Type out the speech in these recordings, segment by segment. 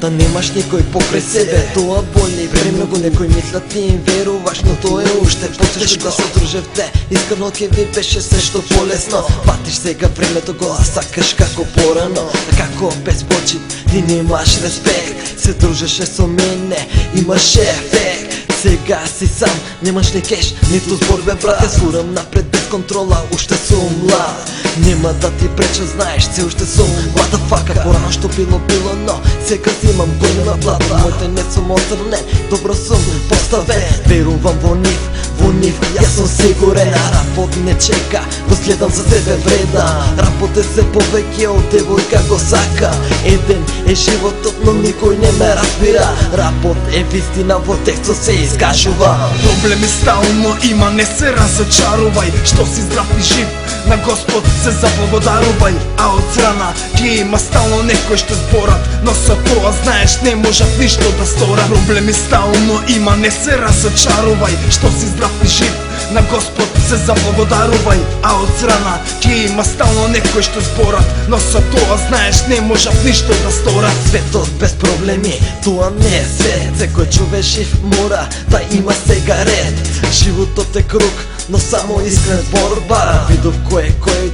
да немаш никој покрај себе. Тоа боли премногу, некој мислат ти им веруваш, но тоа е уште потешко. Да се дружевте, искрено ке ви беше се што полесно. Патиш сега времето го сакаш како порано, како без почит ти немаш респект. Се дружеше со мене, имаше ефект. Сега си сам, немаш ни кеш, ниту збор бе брат. Те свурам напред без контрола, уште сум млад. Нема да ти преча, знаеш, се уште сум motherfucker. Порано што било, но сега зимам голема плата. Моите не сум оцрнен, добро сум поставен. Верувам во нив, јас сум сигурен. Рапот не чека, го следам за себе вреда. Рапот е се повеќе од девојка го сака. Еден е животот, но никој не ме разбира. Рапот е вистина, во текстот се искажува. Проблеми стално има, не се разочарувај. Што си здрав и жив, на Господ се заблагодарувај. А од страна ќе има стално некој што зборат, но со тоа знаеш не можат ништо да сторат. Проблеми стално има, не се разочарувај. Што си здрав и жив, на Господ се заблагодарувај. А од страна ќе има стално некој што зборат, но со тоа знаеш не можат ништо да сторат. Светот без проблеми, тоа не е свет. Секој човек жив мора да има сега ред. Животот е круг, но само искрен борба. Видов кој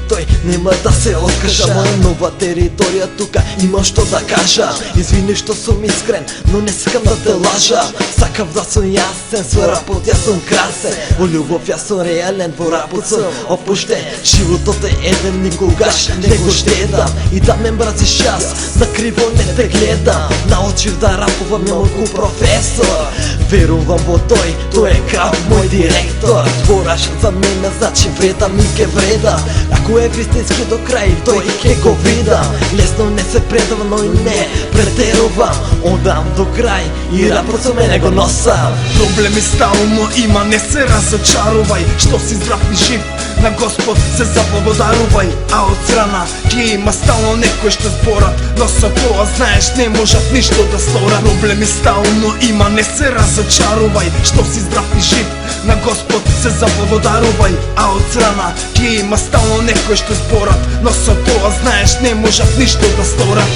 тој, нема да се откажа. Моја нова територија тука има што да кажа. Извини што сум искрен, но не сакам да те лажа. Сакав да сум јасен, со рапот јас сум красен. Во љубов јас сум реален, во рапот сум опуштен. Животот е еден, никогаш не го штедам. И да ме мразиш јас, на криво не те гледам. Научив да рапувам, не мојку професор. Верувам во тој е крав мој директор. Збораш за мене, значи вредам и ке вредам. Ако е вистински до крај, тој ке го видам. Лесно не се предавам, но и не претерувам. Одам до крај и рапот со мене го носам. Проблеми стално има, не се разочарувај. Што си здрав и жив, на Господ се заблагодарувај. А од страна ќе има стално некој што зборат, но со тоа знаеш не можат ништо да сторат. Проблеми стално има, не се разочарувај. Што си здрав и жив, на Господ се заблагодарувај. А од страна ќе има стално некој што зборат, но со тоа знаеш не можат ништо да сторат.